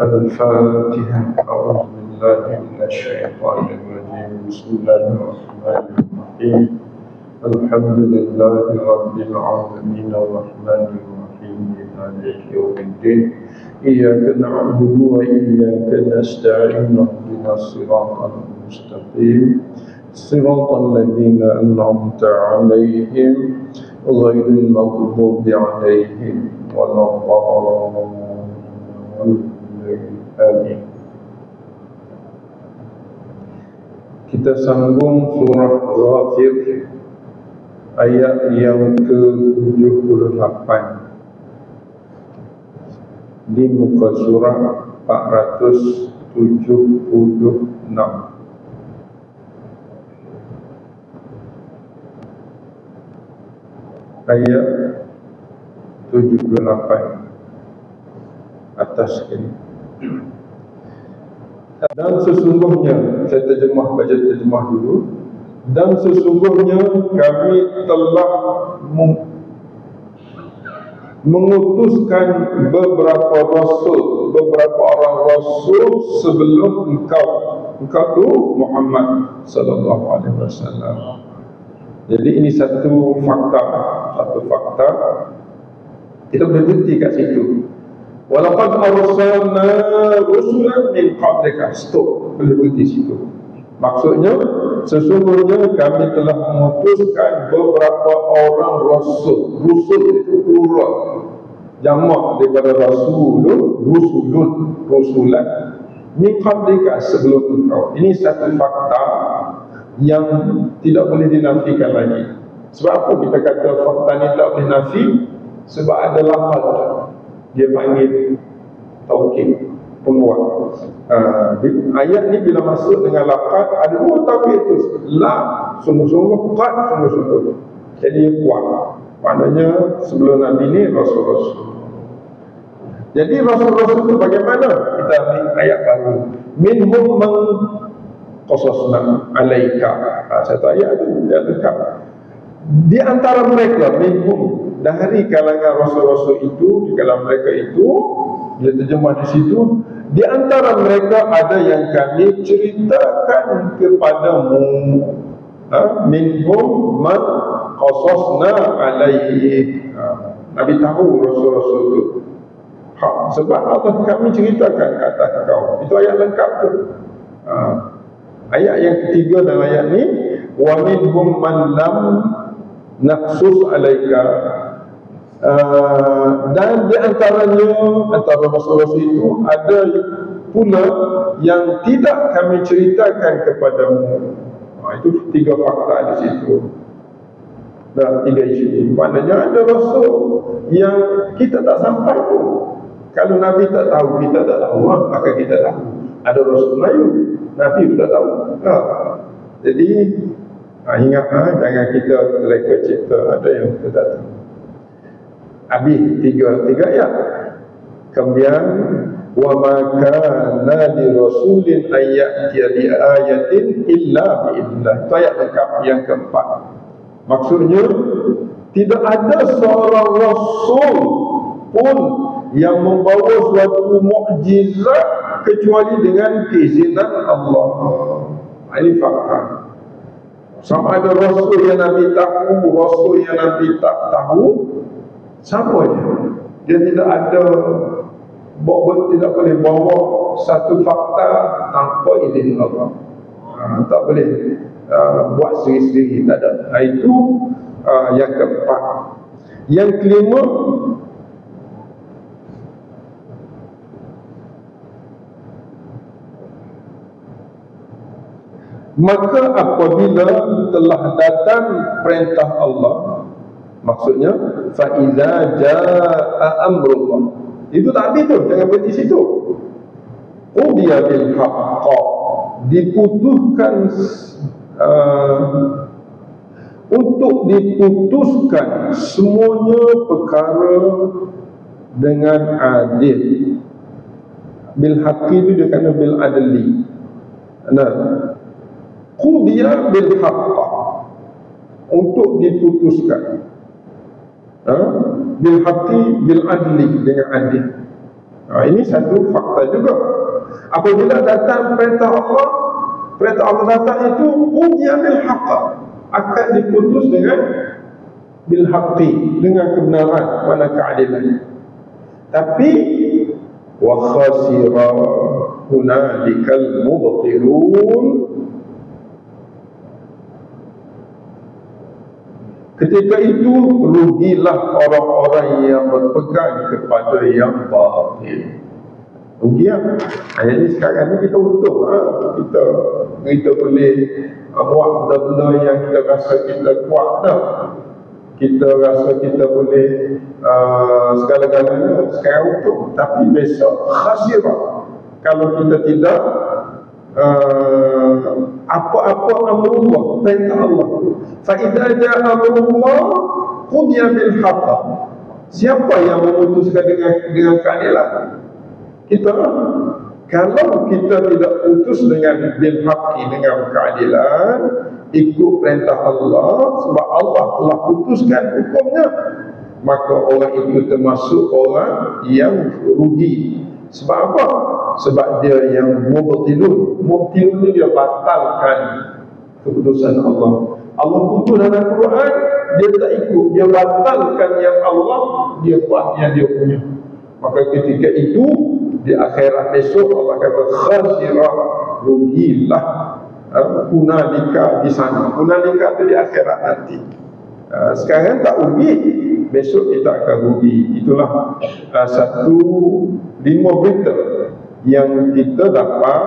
الفاتحة. أعوذ بالله من الشيطان الرجيم. بسم الله الرحمن الرحيم. الحمد لله رب العالمين الرحمن الرحيم مالك يوم الدين. إياك نعبد وإياك نستعين اهدنا الصراط المستقيم صراط الذين أنعمت عليهم غير المغضوب عليهم ولا الضالين. Amin. Kita sambung surah Ghafir ayat yang ke-78 di muka surah 476. Ayat 78 atas ini. Dan sesungguhnya, saya baca terjemah dulu. Dan sesungguhnya kami telah mengutuskan beberapa orang rasul sebelum engkau tu Muhammad sallallahu alaihi wasallam. Jadi ini satu fakta. Kita boleh berhenti kat situ. Walaqad arsalna rusulan min qablika. Stop, boleh berhenti situ. Maksudnya sesungguhnya kami telah mengutuskan beberapa orang rasul. Rusul itu plural, jamak daripada rusulan min qablika, sebelum engkau. Ini satu fakta yang tidak boleh dinafikan lagi. Sebab apa kita kata fakta ni tak boleh nafi? Sebab ada lafaz dia panggil taukid, penguat. Ayat ni bila masuk dengan lafaz ada dua taukid tu, la sungguh-sungguh, qad sungguh-sungguh. Jadi dia kuat. Maknanya sebelum Nabi ni rasul-rasul. Jadi rasul-rasul tu bagaimana? Kita ambil ayat baru. Minhum man qasasna alaika. Satu ayat tu dia lengkap. Di antara mereka, minhum, dari kalangan rasul-rasul itu, di kalangan mereka itu, dia terjemah di situ, di antara mereka ada yang kami ceritakan kepadamu. Minhum man qasasna alaihi. Nabi tahu rasul-rasul itu. Sebab Allah kami ceritakan ke atas kau. Itu ayat lengkap tu. Ayat yang ketiga dalam ayat ni, wa minhum man lam naqsus alaika. Dan di antaranya, antara rasul-rasul itu ada pula yang tidak kami ceritakan kepadamu. Itu tiga fakta di situ. Dan tiga isu. Maknanya ada rasul yang kita tak sampai pun. Kalau Nabi tak tahu, kita tak tahu, maka kita tahu. Ada rasul Melayu, Nabi pun tak tahu. Jadi ingat, jangan kita reka cipta ada yang kita tak tahu. Habis tiga ayat. Kemudian wa ma kana li rasulin ayyatiya bi ayatin illa bi idznillah. Itu ayat lengkap yang keempat. Maksudnya tidak ada seorang rasul pun yang membawa suatu mukjizat kecuali dengan keizinan Allah. Ini fakta. Sama ada rasul yang Nabi tahu, rasul yang Nabi tak tahu, sama je. Dia tidak ada, tidak boleh bawa satu fakta tanpa izin Allah. Tak boleh buat sendiri-sendiri, tak ada. Itu yang keempat. Yang kelima, maka apabila telah datang perintah Allah, maksudnya fa iza jaa amrullah, itu tak habis tu, jangan berhenti situ. Udiya bil haqq, diputuskan untuk diputuskan semuanya perkara dengan adil. Bil haqqi itu dia kena bil adli. Nah, qudiya bil haqq, untuk diputuskan. bil haqqi bil adli, dengan adil. Ini satu fakta juga. Apabila datang perintah Allah datang itu ujian bil haqq, akan diputus dengan bil haqqi, dengan kebenaran, mana keadilan. Tapi wa khasira hunalikal mubtilun, ketika itu rugilah orang-orang yang berpegang kepada yang batil. Rugi lah. Jadi sekarang ni kita untung kita boleh buat benda-benda yang kita rasa kita kuat dah. Kita rasa kita boleh segala-galanya sekarang untung. Tapi besok khasirah kalau kita tidak apa-apa amrullah, perintah Allah. Fa idza jaa amrullah qudiya bil haqq. Siapa yang memutuskan dengan keadilan? Kita. Kalau kita tidak putus dengan bil haqqi, dengan keadilan, ikut perintah Allah, sebab Allah telah putuskan hukumnya, maka orang itu termasuk orang yang rugi. Sebab apa? Sebab dia yang mubtilun. Mubtilun ni dia batalkan keputusan Allah. Allah putus dalam Quran, dia tak ikut, dia batalkan yang Allah, dia buat yang dia punya. Maka ketika itu di akhirat besok Allah kata khasirah, rugilah, hunalika di sana. Hunalika itu di akhirat nanti. Sekarang tak rugi, besok kita akan rugi. Itulah satu 5 berita yang kita dapat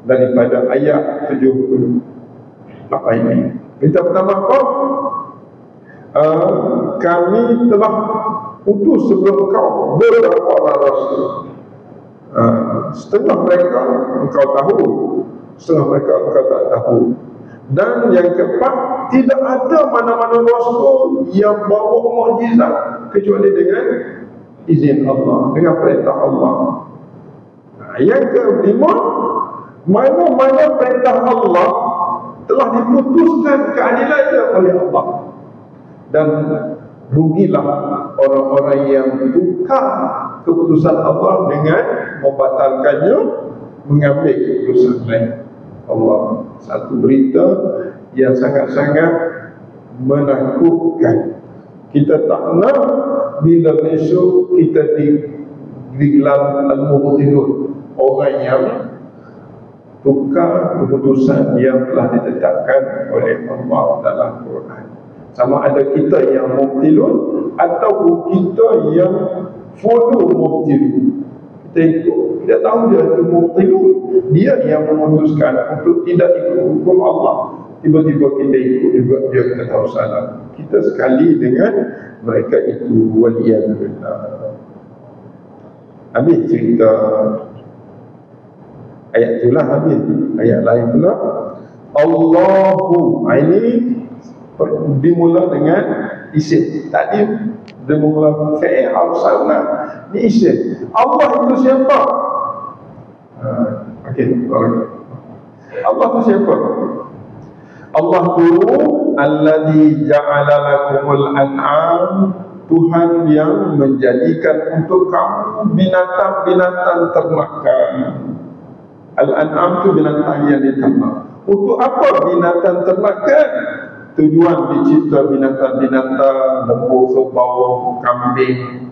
daripada ayat 78 ini. Berita pertama apa? Kami telah utus sebelum kau beberapa orang rasul. Setengah mereka engkau tahu, setengah mereka engkau tak tahu. Dan yang keempat, tidak ada mana-mana rasul yang bawa mukjizat kecuali dengan izin Allah, dengan perintah Allah. Yang kelima, mana-mana perintah Allah telah diputuskan keadilannya oleh Allah. Dan rugilah orang-orang yang tukar keputusan Allah dengan membatalkannya, mengambil keputusan lain. Allah, satu berita yang sangat-sangat menakutkan. Kita tak nak bila besok kita digelar al-mubtilun, orang yang tukar keputusan yang telah ditetapkan oleh Allah dalam Quran. Sama ada kita yang mubtilun ataupun kita yang follow mubtilun. Kita ikut, kita tahu dia itu mubtilun, dia yang memutuskan untuk tidak ikut hukum Allah. Tiba-tiba kita ikut juga, dia kata tahu salah. Kita sekali dengan mereka itu, waliyadzubillah. Habis cerita ayat itulah, habis ayat lain pula. Allahu, ini dimula dengan isim. Tadi dimula fi'il arsalna, ni isim. Allah itu siapa? Okey, Allah itu siapa? Allah itu alladzi ja'ala lakumul an'am, Tuhan yang menjadikan untuk kamu binatang-binatang ternakan. Al-an'am itu binatang yang diternak. Untuk apa binatang ternakan? Tujuan dicipta binatang-binatang, lembu, kerbau, kambing,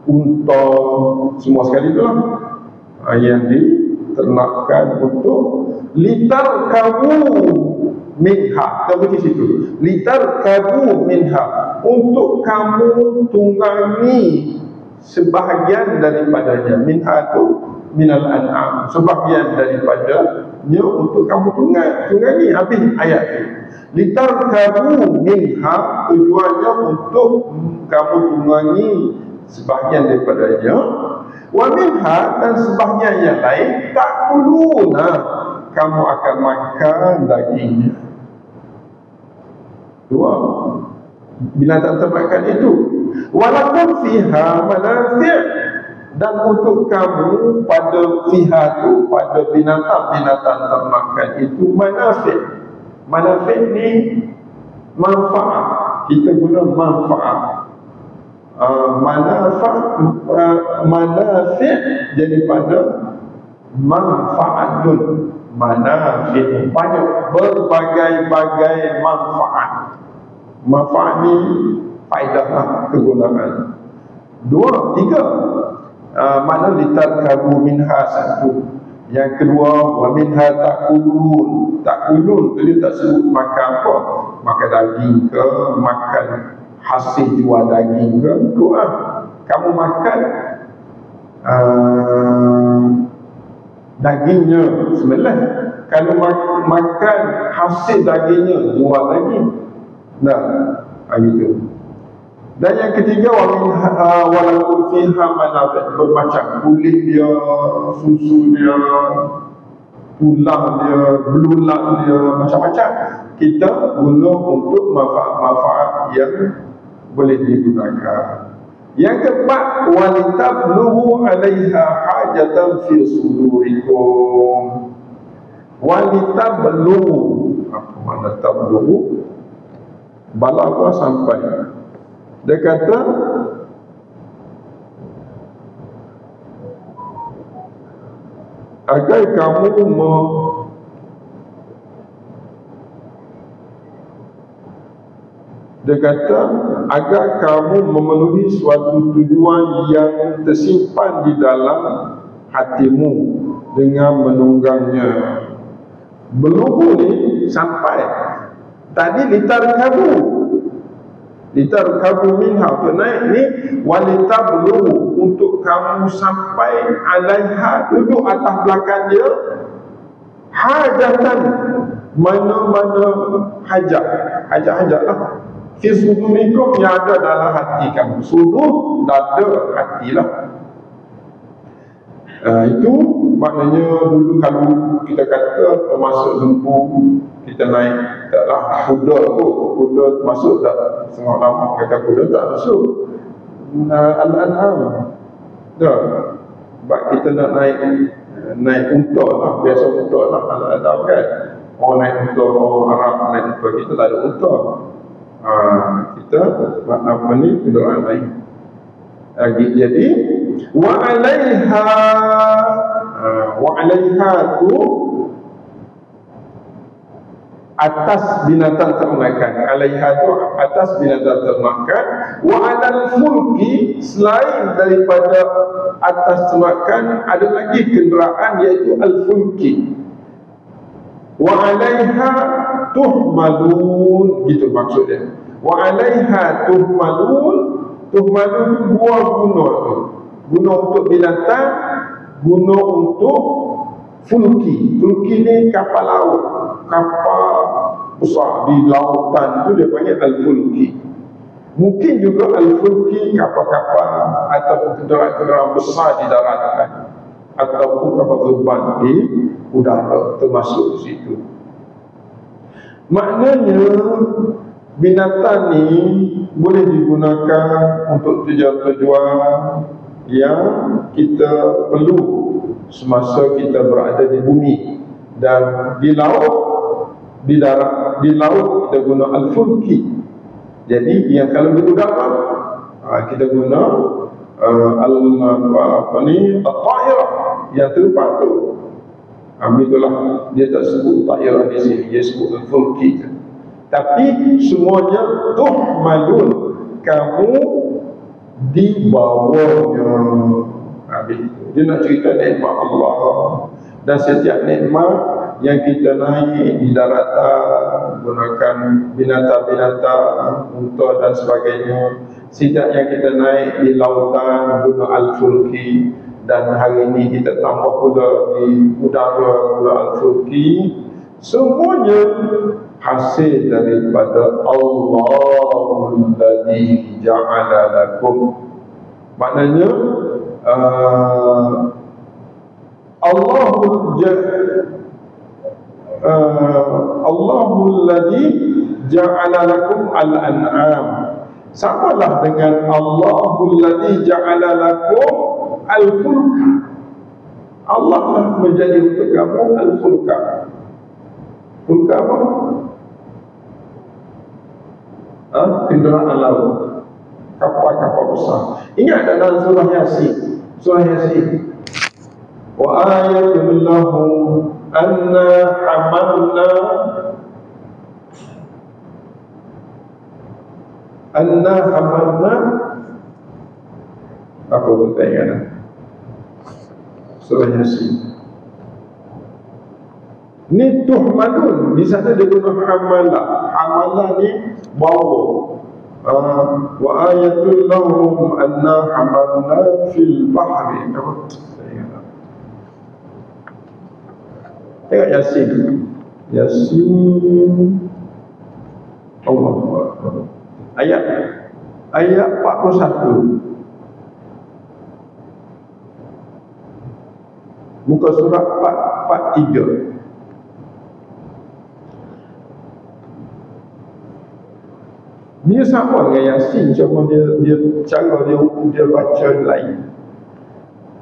unta, semua sekali itulah yang diternakkan untuk litar kamu minha. Kita baca situ, litar kamu minha, untuk kamu tunggangi sebahagian daripadanya. Minha itu minal an'am, sebahagian daripadanya untuk kamu tunggangi. Habis ayat itu, litar kamu minha, tujuannya untuk kamu tunggangi sebahagian daripadanya. Wa minha, dan sebahagian yang lain, takuluna, kamu akan makan dagingnya. Dua binatang ternakan itu. Walakum fiha manafi', dan untuk kamu pada fiha itu, pada binatang-binatang ternakan itu, manafi'. Manafi' ni manfaat. Kita guna manfaat. Manafi' jadi pada manfaatun. Manafi' banyak, berbagai-bagai manfaat. Manfaat ni faedah lah, kegunaan. 2, 3 makna litarkabu minha, 1. Yang kedua, wa minha takulun. Takulun tu dia tak sebut makan apa, makan daging ke, makan hasil jual daging ke, tu kamu makan dagingnya sembelih. Kalau makan hasil dagingnya, jual daging. Nah, gitu. Dan yang ketiga, walaupun fiha manafi', bermacam kulit dia, susu dia, tulang dia, belulang dia, macam-macam. Kita guna untuk manfaat-manfaat yang boleh digunakan. Yang keempat, walitabluhu 'alaiha hajatan fi sudurikum. Walitabluhu, apa makna tabluhu? Balagha sampai. Dia kata agar kamu dia kata agar kamu memenuhi suatu tujuan yang tersimpan di dalam hatimu dengan menunggangnya. Beluhu ni sampai. Tadi litarkabu minha, untuk naik ni walitablu, untuk kamu sampai alaiha, duduk atas belakang dia, hajatan, mana-mana hajat lah, fi sudurikum, yang ada dalam hati kamu. Sudur, dada, hatilah. Itu maknanya dulu kalau kita kata termasuk lembu, kita naik, taklah kuda tu, kuda masuk tak? Setengah lama kata kuda tak masuk. Al-an'am tak. Sebab kita nak naik unta lah, biasa unta lah, al-an'am kan. Orang naik unta, orang Arab naik unta, kita tak ada unta. Kita apa ni, kenderaan lain. Jadi wa 'alaiha tu atas binatang ternakan. 'Alaiha tu atas binatang ternakan. Wa 'alal fulki, selain daripada atas ternakan ada lagi kenderaan, iaitu al-fulki. Wa 'alaiha tuhmalun, gitu maksudnya. Wa 'alaiha tuhmalun. Tuhmalun dua guna tu. Guna untuk binatang, guna untuk fulki. Fulki ni kapal laut, kapal besar di lautan, itu dia panggil al-fulki. Mungkin juga al-fulki kapal-kapal ataupun kenderaan-kenderaan besar di daratan, ataupun kapal terbang di udara, termasuk di situ. Maknanya binatang ni boleh digunakan untuk tujuan-tujuan yang kita perlu semasa kita berada di bumi. Dan di laut, di darat, di laut kita guna al-fulki. Jadi yang kalau di udara kita guna al-ta'irah, yang terbang tu. Itulah dia tak sebut ta'irah di sini, dia sebut al-fulki. Tapi semuanya tuhmalun, kamu di bawahnya. Dia nak cerita nikmat Allah. Dan setiap nikmat yang kita naik di daratan, gunakan binatang-binatang, unta dan sebagainya. Setiap yang kita naik di lautan, guna al-fulki. Dan hari ini kita tambah pula di udara, guna al-fulki. Semuanya hasil daripada Allahul ladzi ja'ala lakum. Maknanya Allahul ladzi ja'ala lakum al-an'am. Samalah dengan Allahul ladzi ja'ala lakum al-fulka. Allah lah menjadi untuk kamu al-fulka. Fulka apa? kenderaan laut, kapal-kapal besar. Ingat dalam surah Yasin, wa ayatul lahum anna hamalna apa pun tak ingat. Surah Yasin. Ni tuhmalun, di sana dia guna hamalah. Hamalah ni bawa. Wa ayatul lahum anna hamalna fil bahri. Tengok Yasin. Allah. Ayat 41. Muka surat 43. Dia sama dengan Yasin, cuma cara dia baca lain.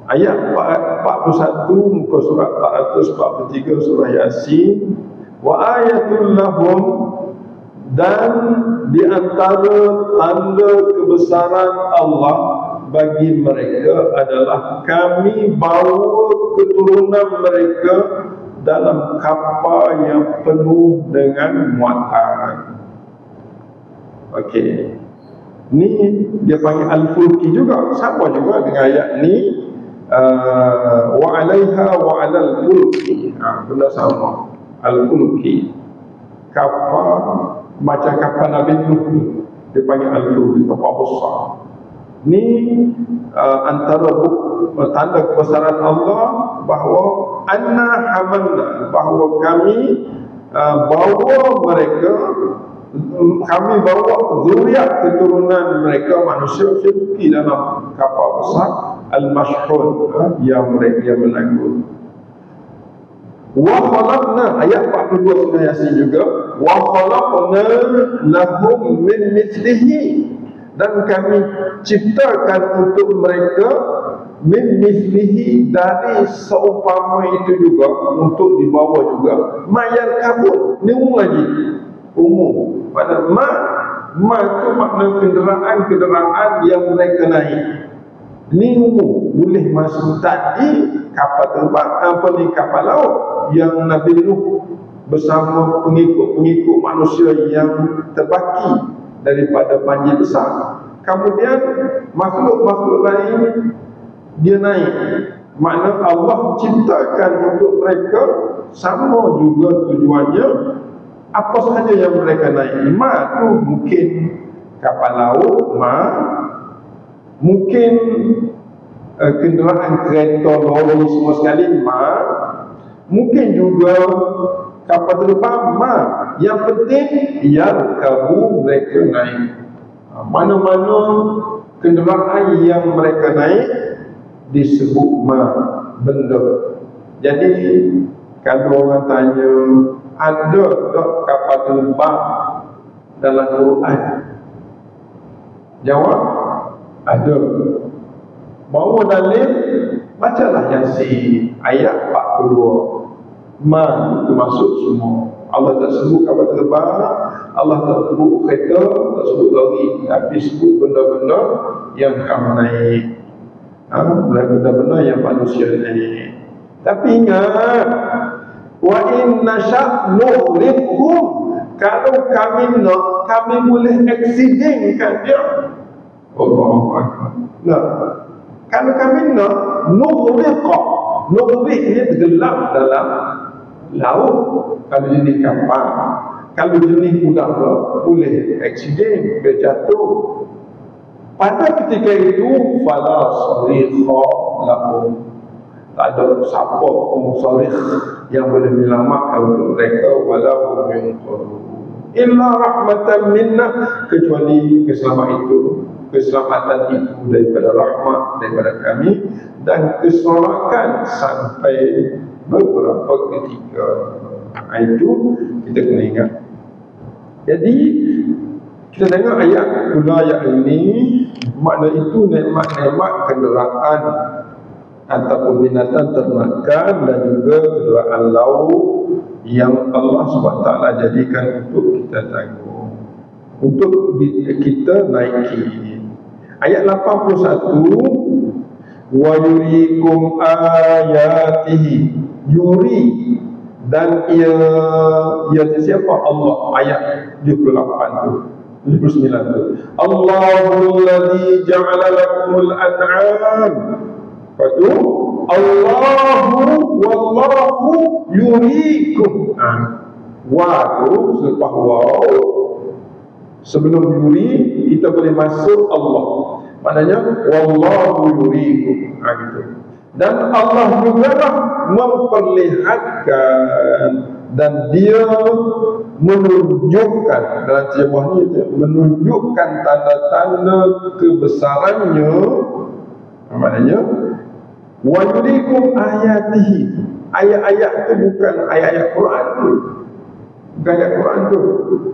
Ayat 41 muka surat 443 surah Yasin. Wa ayatul lahum, dan di antara tanda kebesaran Allah bagi mereka adalah kami bawa keturunan mereka dalam kapal yang penuh dengan muatan. Okey. Ni dia panggil al-fulki juga, sama juga dengan ayat ni, wa 'alaiha wa 'alal fulki. Benda sama. Al-fulki. Kapal macam kapal Nabi Nuh, dia panggil al-fulki, kapal besar. Ni antara tanda kebesaran Allah bahawa anna hamalna, bahawa kami bawa mereka, kami bawa zuriat keturunan mereka manusia filki dalam kapal besar al-mashhun, yang mereka menanggung. Wa khalaqna, ayat 42 surah Yasin juga, wa khalaqna lahum min mithlihi, dan kami ciptakan untuk mereka min mithlihi, dari seumpama itu juga, untuk dibawa juga. Mayar kabut, ni umum lagi, umum. Pada ma itu makna kenderaan yang mereka naik. Ini umum, boleh masuk tadi kapal terbang, kapal laut yang Nabi Nuh bersama pengikut-pengikut manusia yang terbaki daripada banjir besar. Kemudian makhluk-makhluk lain dia naik. Makna Allah ciptakan untuk mereka, sama juga tujuannya. Apa sahaja yang mereka naik, ma tu mungkin kapal laut, mungkin kenderaan kereta, lori semua sekali, mungkin juga kapal terbang, yang penting yarkabu, mereka naik. Mana-mana kenderaan yang mereka naik disebut benda. Jadi kalau orang tanya, ada tak kapal terbang dalam Quran? Jawab, ada. Bawa dalil, bacalah Yasin ayat 42. Itu masuk semua. Allah tak sebut kapal terbang, Allah tak sebut kereta, tak sebut lori, tapi sebut benda-benda yang kamu naik, benda-benda yang manusia naik. Tapi ingat, wa inna sya'nu nughriqhum, kalau kami nak, kami boleh accidentkan dia. Allahu Akbar. Nah, kalau kami nak, nughriq ni tenggelam dalam laut. Kalau jenis kapal, kalau jenis udara, boleh accident, boleh jatuh. Pada ketika itu, fala sarikha lahum, tak ada siapa pun sarikh yang boleh menyelamatkan untuk mereka, walau illa rahmatan minna, kecuali keselamatan itu daripada rahmat daripada kami, dan keselamatan sampai beberapa ketika. Itu kita kena ingat. Jadi kita tengok ayat ini, makna itu nikmat-nikmat kenderaan ataupun binatang ternakan dan juga kenderaan laut yang Allah SWT jadikan untuk kita tanggung. untuk kita naiki. Ayat 81, wa yurikum ayatihi, yuri, dan ia siapa? Allah. Ayat 78 tu, 79 tu, Allahul ladzi ja'ala lakumul an'am. Lepas tu Allahu wallahu yurikum. Wa tu selepas waw, sebelum yuri kita boleh masuk Allah, maknanya wallahu yurikum, gitu. Dan Allah juga memperlihatkan, dan dia menunjukkan, dalam terjemah ni menunjukkan tanda-tanda kebesarannya, maknanya wa yurikum ayatihi. Ayat-ayat tu bukan ayat-ayat Quran tu, bukan ayat Quran tu.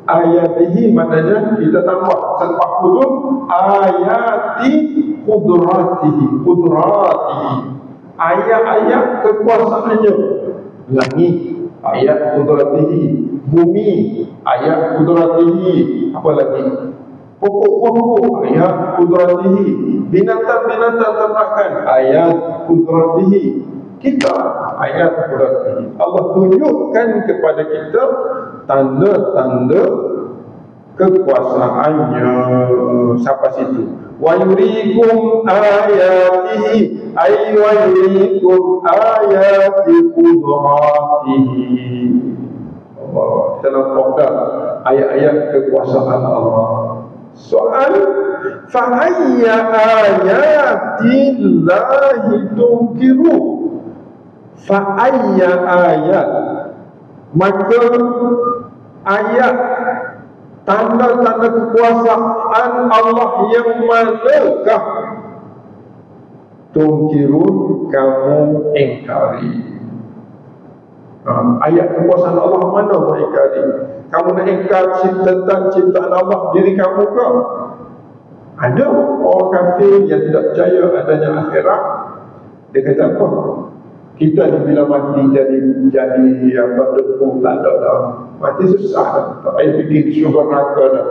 Ayatihi maknanya kita tambah selepas tu ayati qudratihi, qudratihi, ayat-ayat kekuasaannya. Langit, ayat qudratihi. Bumi, ayat qudratihi. Apa lagi? Pokok-pokok, ayat qudratihi. Binatang-binatang ternakan, ayat qudratihi. Kita, ayat qudratihi. Allah tunjukkan kepada kita tanda-tanda kekuasaannya. Sampai situ. Wa yurikum ayatihi, ay wa yurikum ayati qudratihi. Allah, kita nampak dah ayat-ayat kekuasaan Allah. Soal, fa ayya ayatillahi tunkiru. Fa ayya ayat, maka ayat, tanda-tanda kekuasaan Allah yang manakah tungkirun, kamu ingkari? Ayat kekuasaan Allah mana mau ingkari? Kamu nak ingkar tentang ciptaan Allah diri kamu ke? Ada orang kafir yang tidak percaya adanya akhirat. Dia kata apa? Kita ni bila mati jadi apa, debu, tak ada dah. Mati susah dah, tak payah fikir syurga neraka dah.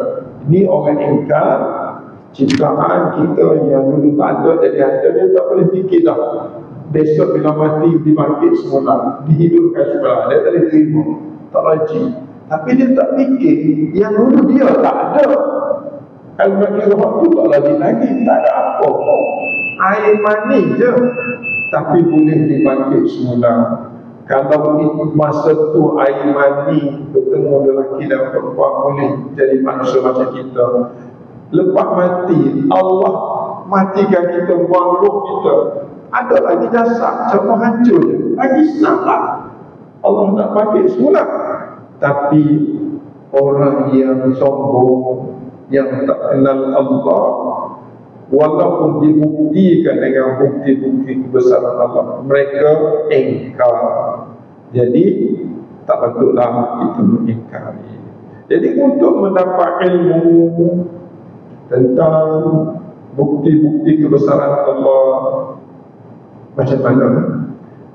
Ini orang ingkar ciptaan kita yang dulu tak ada jadi ada. Dia tak boleh fikir dah besok bila mati dibangkit semula, dihidupkan semula. Dia tak boleh terima, tak rajin. Tapi dia tak fikir yang dulu dia tak ada. Kalau nak kira waktu tak rajin lagi, tak ada apa, air mani je, tapi boleh dibangkit semula. Kalau masa tu air mani bertemu lelaki dan perempuan, boleh jadi manusia macam kita. Lepas mati, Allah matikan kita, buang roh kita, ada lagi jasad, cuma hancur je, lagi senang lah Allah nak bangkit semula. Tapi orang yang sombong, yang tak kenal Allah, walaupun dibuktikan dengan bukti-bukti kebesaran Allah, mereka ingkar. Jadi tak patutlah kita mengingkari. Jadi untuk mendapat ilmu tentang bukti-bukti kebesaran Allah, macam mana?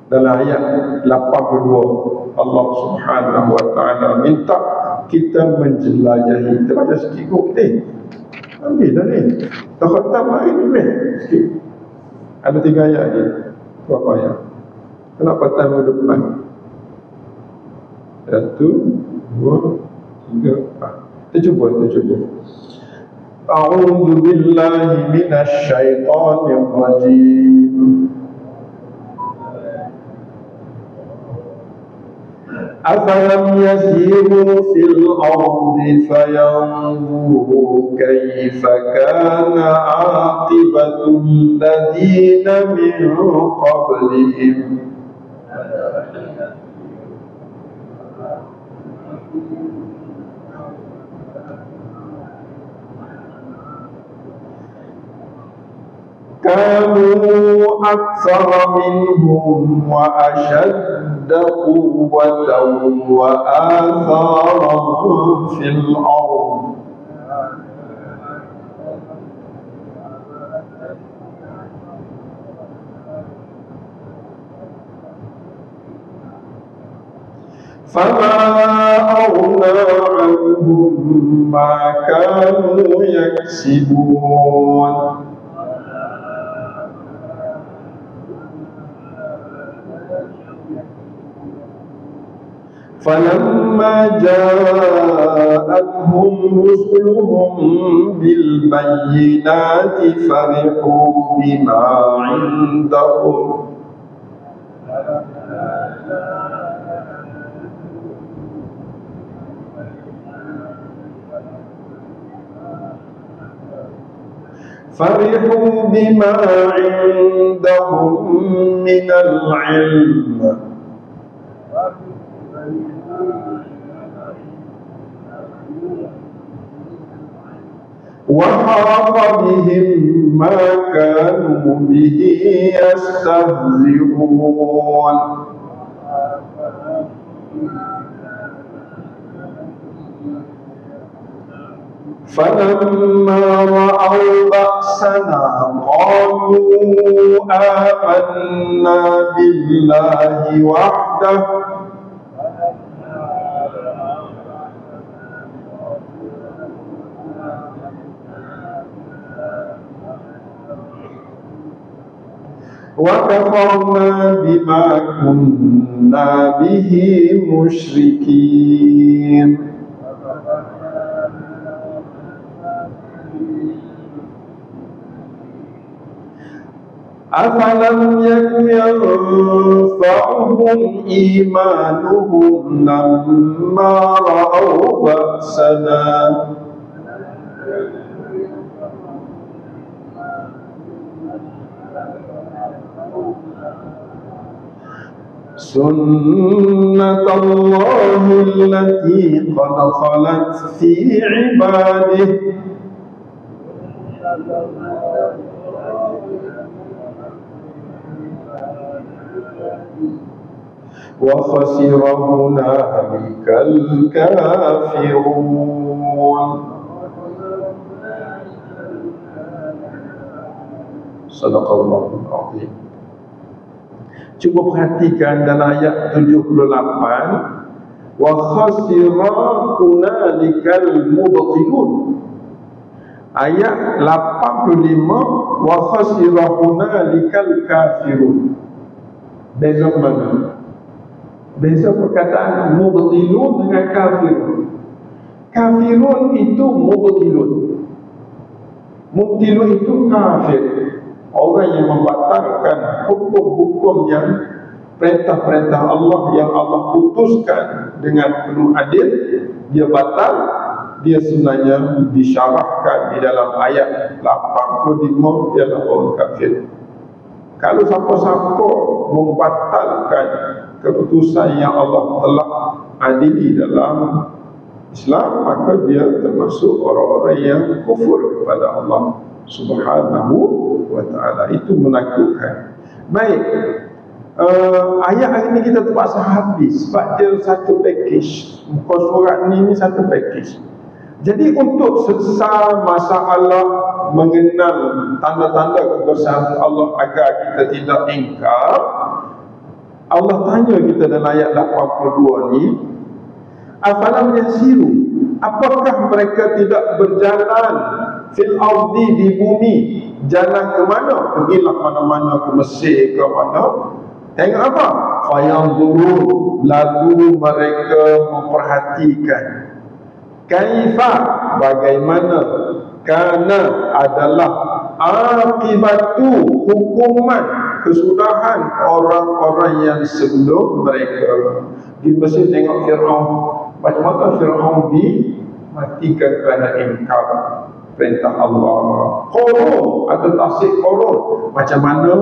Dalam ayat 82 Allah Subhanahu wa ta'ala minta kita menjelajahi. Kita baca sikit kot ni. Ambil dah ni. Tak khatam lagi ni sikit. Ada 3 ayat ni. Berapa ayat? Kenapa khatam ke depan? 1, 2, 3, 4. Kita cuba. A'udzu billahi minasy syaithanir rajim. أفلم يسيروا في الأرض فينظروا كيف كان عاقبة الذين من قبلهم كانوا أكثر منهم وأشد قوة وآثارا في الأرض فما أغنى عنهم ما كانوا يكسبون فلما جاءتهم رسلهم بالبينات فرحوا بما عندهم من العلم وحاق بهم ما كانوا به يستهزئون فلما رأوا بأسنا قالوا آمنا بالله وحده وكفرنا بما كنا به مشركين أفلم يكن ينفعهم إيمانهم لما رأوا بأسنا سنة الله التي قد خلت في عباده وخسر هنالك الكافرون. Sadaqallahul Azim. Cuba perhatikan dalam ayat 78, wa khasira hunalikal mubtilun. Ayat 85, wa khasira hunalikal kafirun. Beza mana? Beza perkataan mubtilun dengan kafirun. Kafirun itu mubtilun. Mubtilun itu kafir, orang yang membatalkan hukum-hukum yang perintah-perintah Allah yang Allah putuskan dengan penuh adil, dia batal. Dia sebenarnya disyarahkan di dalam ayat 85, ialah orang kafir. Kalau siapa-siapa membatalkan keputusan yang Allah telah adili dalam Islam, maka dia termasuk orang-orang yang kufur kepada Allah Subhanahu wa ta'ala. Itu menakutkan. Baik, ayat hari ini kita terpaksa habis sebab dia satu package. Muka surat ni satu package. Jadi untuk selesai masalah mengenal tanda-tanda kebesaran Allah agar kita tidak ingkar, Allah tanya kita dalam ayat 82 ni, afalam yasiru, apakah mereka tidak berjalan fil ardi, di bumi? Jalan ke mana? Pergilah mana-mana, ke Mesir ke mana. Tengok apa? Fayanzuru, lalu mereka memperhatikan. Kaifa, bagaimana, karena adalah akibatu, hukuman, kesudahan orang-orang yang sebelum mereka. Di Mesir tengok Fir'aun, macam mana Fir'aun dimatikan kerana ingkar perintah Allah. Qarun, ada tafsir Qarun, macam mana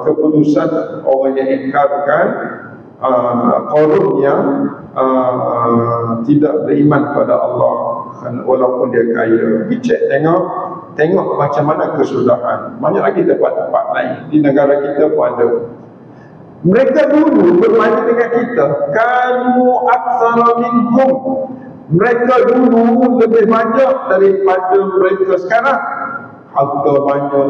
keputusan orang yang ingkarkan Qarun yang tidak beriman pada Allah walaupun dia kaya. Pergi tengok macam mana kesudahan. Banyak lagi tempat-tempat lain di negara kita pun ada. Mereka dulu berbanding dengan kita, kanu aktsara minhum, mereka dulu lebih banyak daripada mereka sekarang. Harta banyak,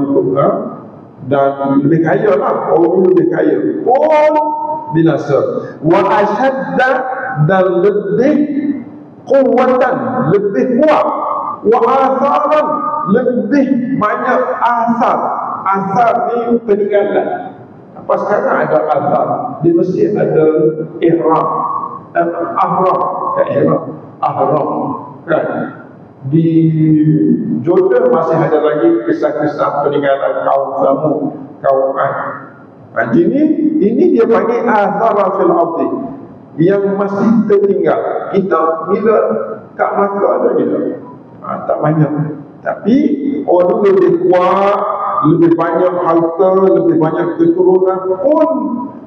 dan lebih kaya lah, orang lebih kaya pun binasa. Wa asyadda, dan lebih kuwatan, lebih kuat. Wa atharan, lebih banyak asar. Asar ni peninggalan. Apa sekarang ada asar di Mesir, ada ihram, ahram, ahram kan. Di Jordan masih ada lagi kisah-kisah peninggalan kaum Samud, kaum Ad. Ini dia panggil athar fil ardi, yang masih tertinggal. Kita bila kat Melaka ada kita, tak banyak. Tapi orang lebih kuat, lebih banyak harta, lebih banyak keturunan pun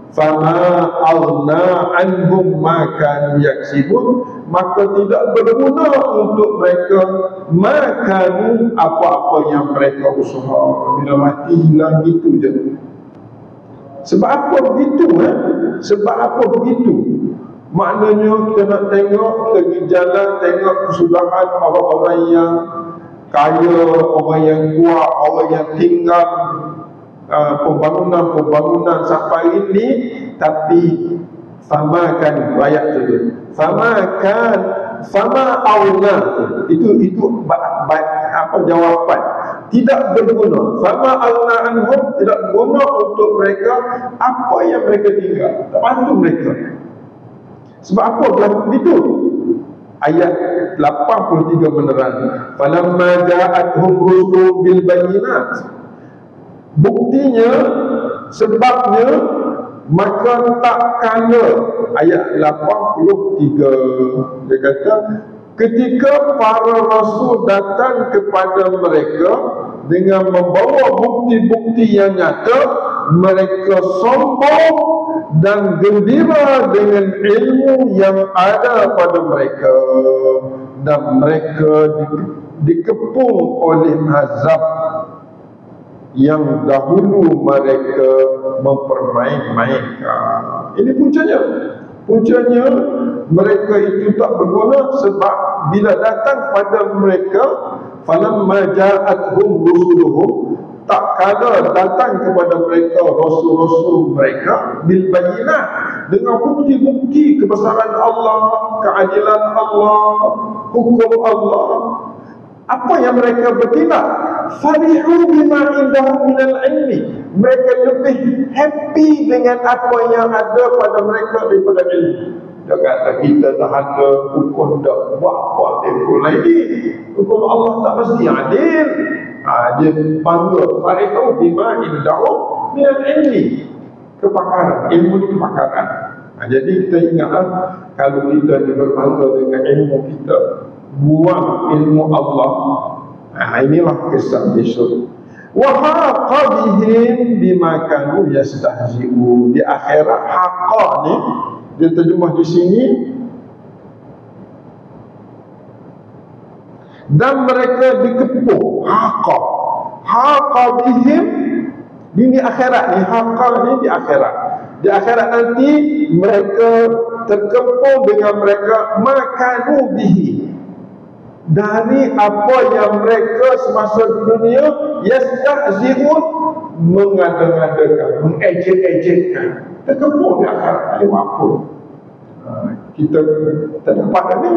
fama aghna anhum ma kanu yaksibun, maka tidak berguna untuk mereka ma kanu, apa-apa yang mereka usaha. Bila mati hilang gitu je. Sebab apa begitu? Sebab apa begitu? Maknanya kita nak tengok, kita pergi jalan, tengok kesudahan orang-orang yang kaya, orang yang kuat, orang yang tinggal pembangunan sampai ini, tapi famakan rakyat tu, famakan, fama auna, itu apa jawapan, tidak berguna. Fama auna anhum, tidak guna untuk mereka apa yang mereka tinggal, tak bantu mereka. Sebab apa berlaku begitu? Ayat 83 menerang, falamma ja'atuhum rusulun bil bayyinat, buktinya, sebabnya, maka tak kala. Ayat 83 dia kata, ketika para rasul datang kepada mereka dengan membawa bukti-bukti yang nyata, mereka sombong dan gembira dengan ilmu yang ada pada mereka, dan mereka dikepung oleh azab yang dahulu mereka mempermain-mainkan. Ini puncanya. Puncanya mereka itu tak berguna, sebab bila datang pada mereka, falamma ja'atuhum rusuluhum, tak kala datang kepada mereka rasul-rasul mereka bil bayyinat, dengan bukti-bukti kebesaran Allah, keadilan Allah, hukum Allah. Apa yang mereka bertindak? Farihu bima indahum minal ilmi, mereka lebih happy dengan apa yang ada pada mereka daripada ilmu. Dia kata kita dah ada hukum, dah buat apa tempoh lagi, hukum Allah tak mesti adil. Dia bangga, farihu bima indahum minal ilmi, kepakaran, ilmu ni kepakaran. Jadi kita ingatlah, kalau kita ni berbangga dengan ilmu kita, buang ilmu Allah, inilah kisah besok. Wa haqa bihim bima kanu yastahzi'un. Di akhirat, haqa ni dia terjemah di sini, dan mereka dikepung. Haqa bihim di akhirat ni, haqa ni di akhirat. Di akhirat nanti mereka terkepung dengan mereka makanu bihi, dari apa yang mereka semasa di dunia yastahzi'un, mengada-ngadakan, mengejek-ejekkan, terkepung di akhirat. Apa? Kita tak dapat ni.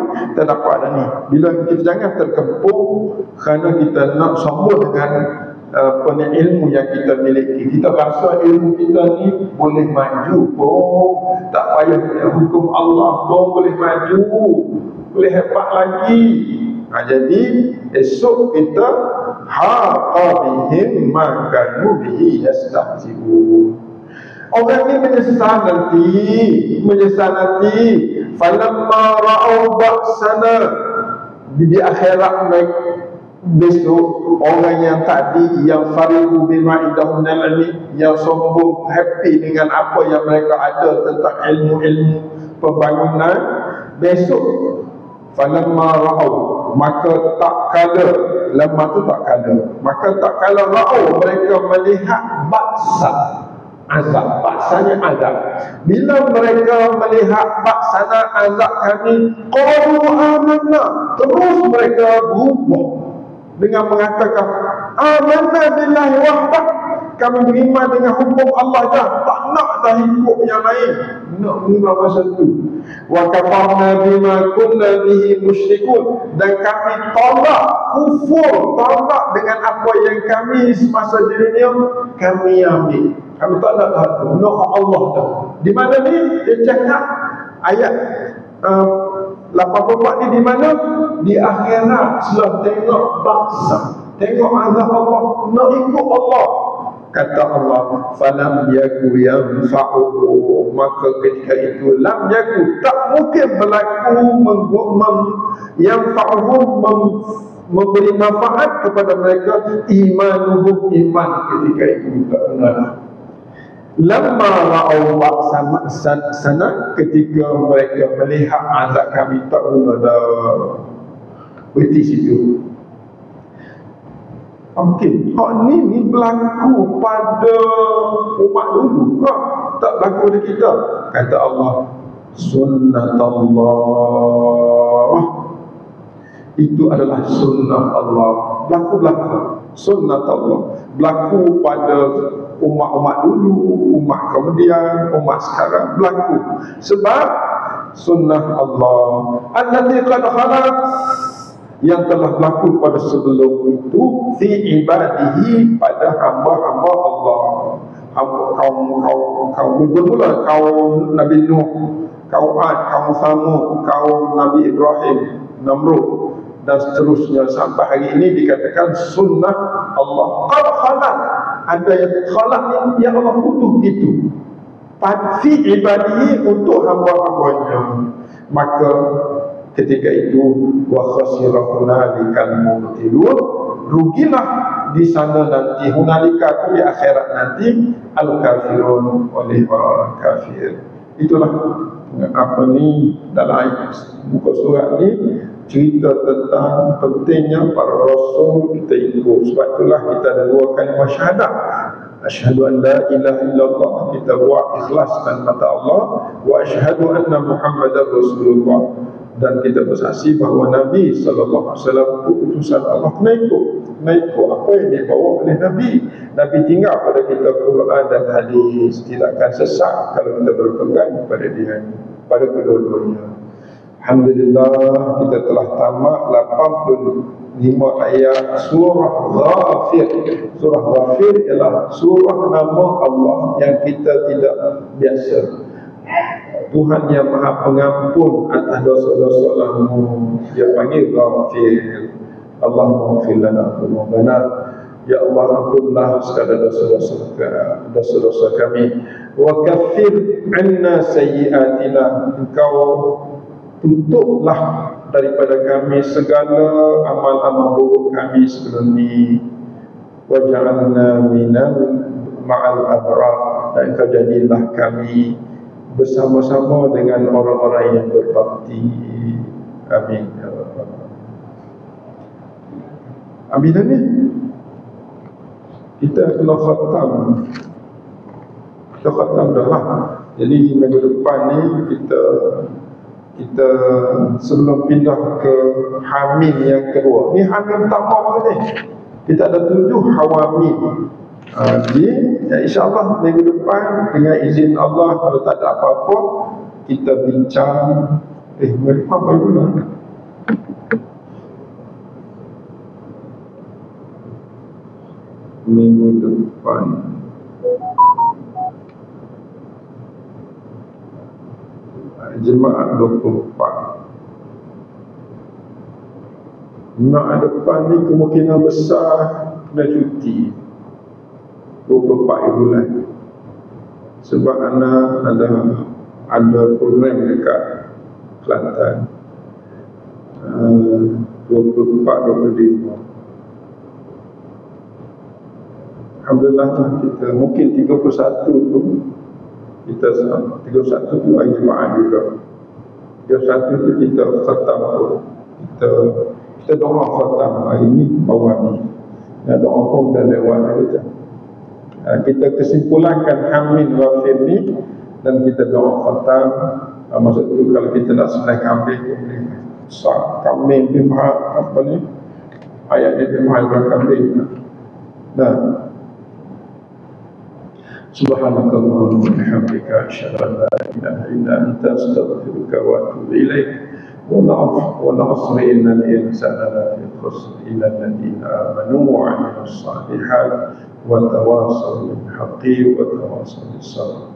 Bila kita jangan terkepung kerana kita nak sombong dengan ilmu yang kita miliki. Kita rasa ilmu kita ni boleh maju pun, tak payah hukum Allah pun boleh maju, boleh hebat lagi. Jadi esok kita haqa bihim ma kanu bihi yastahzi'un. Orang ni menyesal nanti. Falamma ra'au ba'sana, di akhirat besok, orang yang tadi yang farihu bima indahum minal ilmi, yang sombong happy dengan apa yang mereka ada tentang ilmu-ilmu pembangunan, besok falamma ra'au, maka tak kala, lama tu tak kala, maka tak kala ra'au, mereka melihat baksa azab, baksanya azab. Bila mereka melihat baksana azab kami, qalu amanna, terus mereka berubah dengan mengatakan amanna billahi wahdah, kami beriman dengan hukum Allah je, tak nak dah ikut yang lain, nak beriman masa tu. Wa kafarna bima kunna bihi musyrikun, dan kami tolak kufur, tolak dengan apa yang kami semasa di dunia kami ambil. Kami tak nak dah tu, nak Allah dah. Di mana ni dia cakap ayat 84 ni di mana? Di akhirat, setelah tengok baksa, tengok azab Allah, nak ikut Allah. Kata Allah, falam yaku yanfa'uhu, maka ketika itu lam yaku, tak mungkin berlaku yanfa'uhu, memberi manfaat kepada mereka imanuhum, iman ketika itu tak benar. Lamma ra'au ba'sana, ketika mereka melihat azab kami, tak guna dah berhenti situ. Okey, hak ni berlaku pada umat dulu kok, tak berlaku pada kita. Kata Allah, sunnatullah, itu adalah sunnah Allah. Berlaku sunnah Allah, berlaku pada umat-umat dulu, umat kemudian, umat sekarang, berlaku. Sebab sunnah Allah allati qad khalat, yang telah berlaku pada sebelum itu, fi ibadihi, pada hamba-hamba Allah. Kaum bermula kaum Nabi Nuh, kaum Ad, kaum Samud, kaum Nabi Ibrahim, Namrud, dan seterusnya sampai hari ini dikatakan sunnah Allah. Qad khalat, ada yang khalat ni yang Allah putus gitu, fi ibadihi, untuk hamba-hambanya. Maka ketika itu wa khasira hunalikal mubtilun, rugilah di sana nanti, hunalika itu di akhirat nanti, al kafirun, oleh orang kafir. Itulah apa ni dalam buku surat ni cerita tentang pentingnya para rasul kita ikut. Sebab itulah kita ada dua kalimah syahadah, asyhadu an la ilaha illallah, kita buat ikhlaskan mata Allah, wa asyhadu anna Muhammadar Rasulullah, dan kita bersaksi bahawa Nabi sallallahu alaihi wasallam utusan Allah. Kena ikut apa yang dibawa oleh Nabi. Nabi tinggal pada kita Quran dan hadis, tidak akan sesat kalau kita berpegang pada dia, pada kedua-duanya. Alhamdulillah, kita telah tamat 85 ayat surah Ghafir. Surah Ghafir ialah surah nama Allah yang kita tidak biasa. Tuhan yang Maha Pengampun atas dosa-dosa lamu, dia panggil Ghafir. Allahumma ighfir lana dzunubana, ya Allah ampunlah segala dosa-dosa kami. Wa kaffir 'anna sayyi'atina, engkau tutuplah daripada kami segala amal-amal buruk kami sebelum ni. Wa ja'alna minal ma'al abrar, dan engkau jadilah kami bersama-sama dengan orang-orang yang berbakti. Amin. Amin ni kita kena khatam. Kita khatam dah lah. Jadi minggu depan ni kita sebelum pindah ke Hamil yang kedua. Ni Hamil pertama ni. Kita ada 7 Hawamil. Jadi insya-Allah minggu depan dengan izin Allah, kalau tak ada apa-apa, kita bincang minggu depan apa dulu. Minggu depan Jumaat 24. Jumaat depan ni kemungkinan besar kena cuti 24 bulan. Sebab anak ada program dekat Kelantan 24-25. Alhamdulillah kita mungkin 31 tu kita 31 tu hari Jumaat juga. 31 tu kita khatam tu. Kita doa khatam hari ni bawah ni. Dan doa pun dah lewat kita. Kita kesimpulankan Hamil Wafir ni dan kita doa khatam. Maksud tu kalau kita nak sembelih kambing boleh. Kambing ni apa ni? Ayat ni mahal kambing. Nah, Subhanakallahumma wa bihamdika asyhadu an la ilaha illa anta astaghfiruka wa atubu ilaik. والعصر إن الإنسان لفي خسر إلا الذين آمنوا وعملوا الصالحات وتواصوا بالحق وتواصوا بالصبر.